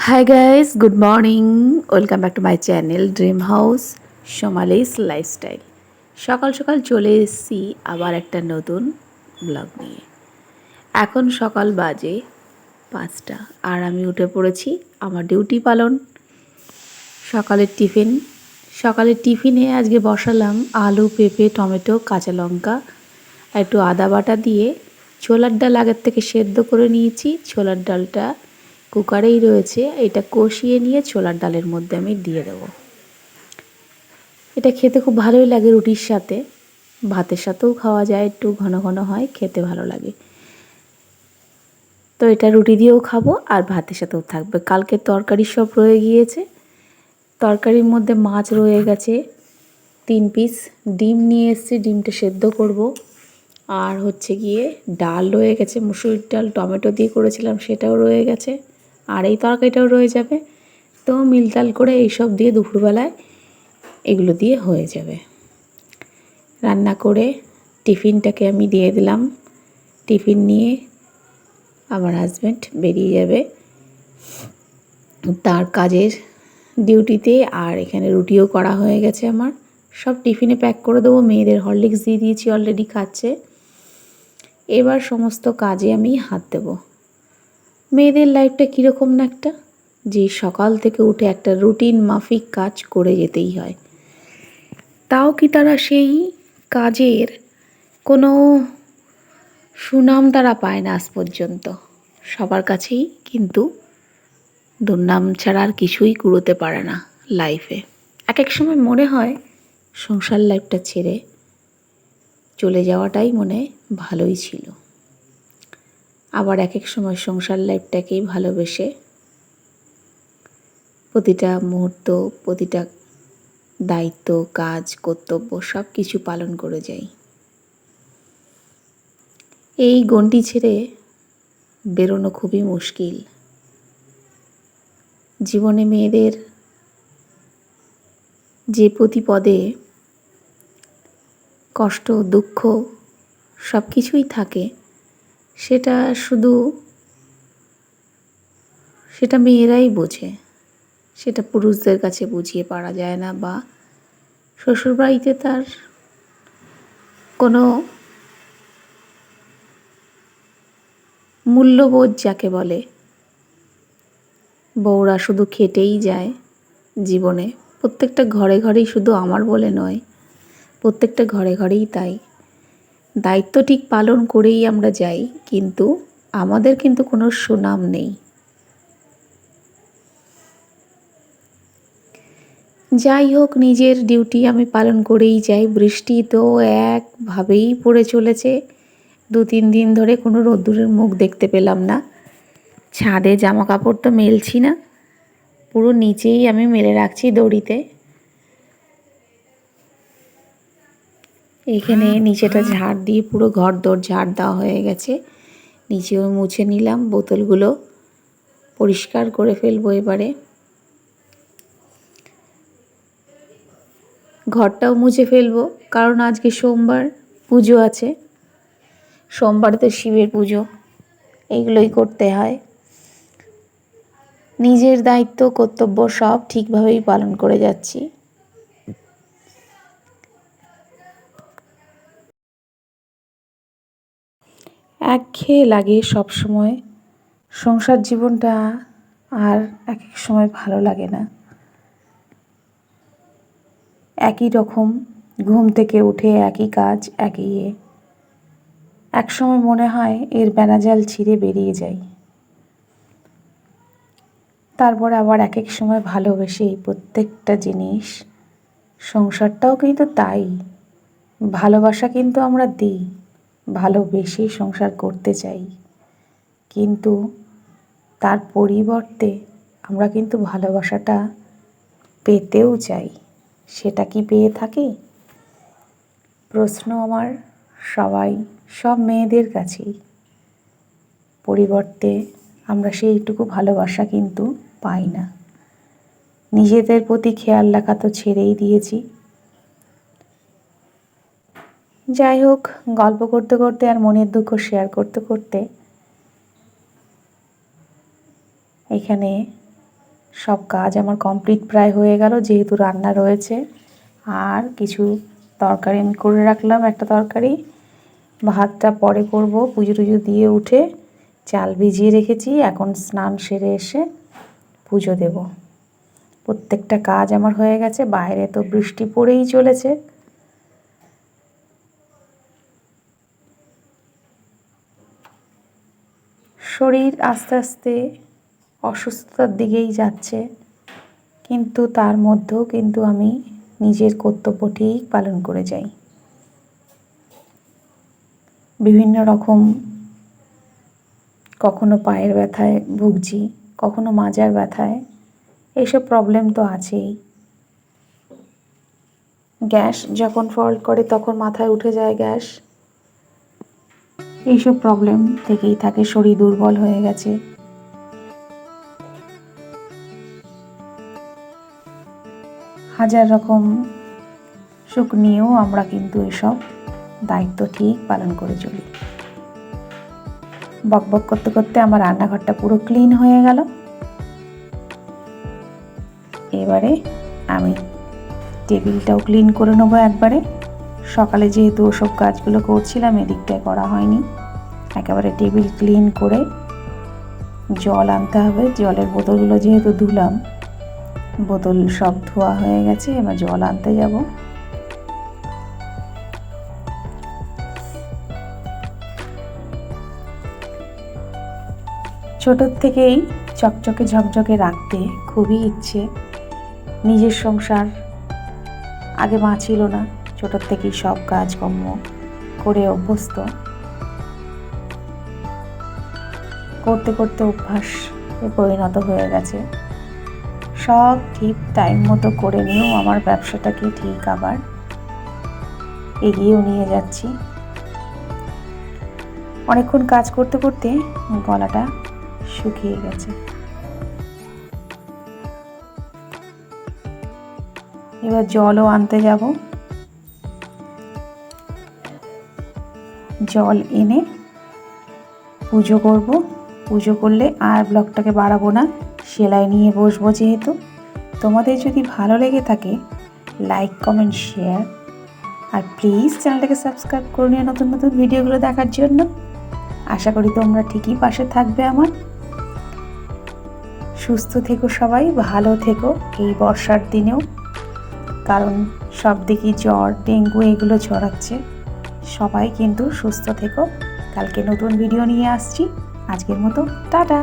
Hi guys, good morning. Welcome back to my channel Dream House সোমালিস lifestyle. সকাল সকাল চলে এসেছি আবার একটা নতুন ব্লগ নিয়ে। এখন সকাল বাজে 5টা আর আমি উঠে পড়েছি আমার ডিউটি পালন। সকালের টিফিনে আজকে বসালাম আলু, পেঁপে, টমেটো, কাঁচা লঙ্কা আর একটু আদা বাটা দিয়ে ছোলার ডাল আগের থেকে সেদ্ধ করে নিয়েছি। ছোলার ডালটা কুকারেই রয়েছে, এটা কষিয়ে নিয়ে ছোলার ডালের মধ্যে আমি দিয়ে দেবো। এটা খেতে খুব ভালোই লাগে রুটির সাথে, ভাতের সাথেও খাওয়া যায়, একটু ঘন ঘন হয়, খেতে ভালো লাগে। তো এটা রুটি দিয়েও খাবো আর ভাতের সাথেও থাকবে। কালকে তরকারি সব রয়ে গিয়েছে, তরকারির মধ্যে মাছ রয়ে গেছে 3 পিস, ডিম নিয়ে এসেছি, ডিমটা সেদ্ধ করব। আর হচ্ছে গিয়ে ডাল রয়ে গেছে, মুসুরির ডাল টমেটো দিয়ে করেছিলাম, সেটাও রয়ে গেছে, আর এই তরকারিটাও রয়ে যাবে। তো মিলতাল করে এইসব দিয়ে দুপুরবেলায় এগুলো দিয়ে হয়ে যাবে। রান্না করে টিফিনটাকে আমি দিয়ে দিলাম। টিফিন নিয়ে আমার হাজব্যান্ড বেরিয়ে যাবে তার কাজের ডিউটিতে। আর এখানে রুটিও করা হয়ে গেছে আমার, সব টিফিনে প্যাক করে দেবো। মেয়েদের হরলিক্স দিয়ে দিয়েছি, অলরেডি খাচ্ছে। এবার সমস্ত কাজে আমি হাত দেব। মেয়েদের লাইফটা কীরকম না একটা, যে সকাল থেকে উঠে একটা রুটিন মাফিক কাজ করে যেতেই হয়। তাও কি তারা সেই কাজের কোনো সুনাম তারা পায় না আজ পর্যন্ত। সবার কাছেই কিন্তু দুর্নাম ছাড়া আর কিছুই কুড়োতে পারে না লাইফে। এক এক সময় মনে হয় সংসার লাইফটা ছেড়ে চলে যাওয়াটাই মনে ভালোই ছিল। আবার এক এক সময় সংসার লাইফটাকেই ভালোবেসে প্রতিটা মুহূর্ত, প্রতিটা দায়িত্ব, কাজ, কর্তব্য সব কিছু পালন করে যাই। এই গণ্ডি ছেড়ে বেরোনো খুবই মুশকিল। জীবনে মেয়েদের যে প্রতিপদে কষ্ট, দুঃখ সব কিছুই থাকে, সেটা মেয়েরাই বোঝে। সেটা পুরুষদের কাছে বুঝিয়ে পারা যায় না, বা শ্বশুরবাড়িতে তার কোনো মূল্যবোধ যাকে বলে, বউরা শুধু খেটেই যায় জীবনে। প্রত্যেকটা ঘরে ঘরেই, শুধু আমার বলে নয়, প্রত্যেকটা ঘরে ঘরেই তাই। দায়িত্ব ঠিক পালন করেই আমরা যাই, কিন্তু আমাদের কিন্তু কোনো সুনাম নেই। যাই হোক, নিজের ডিউটি আমি পালন করেই যাই। বৃষ্টি তো একভাবেই পড়ে চলেছে 2-3 দিন ধরে, কোনো রোদ্দুরের মুখ দেখতে পেলাম না। ছাদে জামা কাপড় তো মেলছি না, পুরো নিচেই আমি মেলে রাখছি দড়িতে। এখানে নিচেটা ঝাড় দিয়ে পুরো ঘর দোর ঝাড় দেওয়া হয়ে গেছে। নিচেও মুছে নিলাম, বোতলগুলো পরিষ্কার করে ফেলবো এবারে। ঘরটাও মুছে ফেলবো, কারণ আজকে সোমবার, পুজো আছে। সোমবারে তো শিবের পুজো, এইগুলোই করতে হয়। নিজের দায়িত্ব, কর্তব্য সব ঠিকভাবেই পালন করে যাচ্ছি। একঘেয়ে লাগে সব সময় সংসার জীবনটা, আর এক এক সময় ভালো লাগে না। একই রকম ঘুম থেকে উঠে একই কাজ, একই এক সময় মনে হয় এর বেনাজাল ছিঁড়ে বেরিয়ে যাই। তারপর আবার এক এক সময় ভালোবেসে এই প্রত্যেকটা জিনিস, সংসারটাও কিন্তু তাই। ভালোবাসা কিন্তু আমরা দিই, ভালোবেসেই সংসার করতে চাই, কিন্তু তার পরিবর্তে আমরা কিন্তু ভালোবাসাটা পেতেও চাই। সেটা কি পেয়ে থাকি? প্রশ্ন আমার সব মেয়েদের কাছেই। পরিবর্তে আমরা সেইটুকু ভালোবাসা কিন্তু পাই না। নিজেদের প্রতি খেয়াল রাখা তো ছেড়েই দিয়েছি। যাই হোক, গল্প করতে করতে আর মনের দুঃখ শেয়ার করতে করতে এখানে সব কাজ আমার কমপ্লিট প্রায় হয়ে গেল, যেহেতু রান্না রয়েছে। আর কিছু তরকারি আমি করে রাখলাম, একটা তরকারি। ভাতটা পরে করব, পুজো টুজো দিয়ে উঠে চাল ভিজিয়ে রেখেছি। এখন স্নান সেরে এসে পুজো দেব। প্রত্যেকটা কাজ আমার হয়ে গেছে। বাইরে তো বৃষ্টি পড়েই চলেছে। শরীর আস্তে আস্তে অসুস্থতার দিকেই যাচ্ছে, কিন্তু তার মধ্যেও কিন্তু আমি নিজের কর্তব্য ঠিক পালন করে যাই। বিভিন্ন রকম, কখনো পায়ের ব্যথায় ভুগছি, কখনো মাজার ব্যথায়, এইসব প্রবলেম তো আছেই। গ্যাস যখন ফল্ট করে তখন মাথায় উঠে যায় গ্যাস। এইসব প্রবলেম থেকেই থাকে, শরীর দুর্বল হয়ে গেছে। হাজার রকম সুখ নিয়েও আমরা কিন্তু এসব দায়িত্ব ঠিক পালন করে চলি। বকবক করতে করতে আমার রান্নাঘরটা পুরো ক্লিন হয়ে গেল। এবারে আমি টেবিলটাও ক্লিন করে নেবো একবারে। সকালে যেহেতু ওসব কাজগুলো করছিলাম, এদিকটায় করা হয়নি। একেবারে টেবিল ক্লিন করে জল আনতে হবে। জলের বোতলগুলো যেহেতু ধুলাম, বোতল সব ধোয়া হয়ে গেছে। এবার জল আনতে যাব। ছোটোর থেকেই চকচকে ঝকঝকে রাখতে খুবই ইচ্ছে। নিজের সংসার, আগে মা ছিল না, ছোটোর থেকেই সব কাজকর্ম করে অভ্যস্ত। করতে করতে অভ্যাসে পরিণত হয়ে গেছে। সব ঠিক টাইম মতো করে নিয়েও আমার ব্যবসাটাকে ঠিক আবার এগিয়েও নিয়ে যাচ্ছি। অনেকক্ষণ কাজ করতে করতে গলাটা শুকিয়ে গেছে। এবার জলও আনতে যাব। জল এনে পুজো করব। পুজো করলে আর ব্লগটাকে বাড়াবো না, সেলাই নিয়ে বসবো যেহেতু। তোমাদের যদি ভালো লেগে থাকে লাইক, কমেন্ট, শেয়ার, আর প্লিজ চ্যানেলটাকে সাবস্ক্রাইব করে নিও নতুন নতুন ভিডিওগুলো দেখার জন্য। আশা করি তোমরা ঠিকই পাশে থাকবে আমার। সুস্থ থেকো সবাই, ভালো থেকো এই বর্ষার দিনেও, কারণ সব দিকেই জ্বর, ডেঙ্গু এগুলো ছড়াচ্ছে। সবাই কিন্তু সুস্থ থেকো। কালকে নতুন ভিডিও নিয়ে আসছি। আজকের মতো টাটা।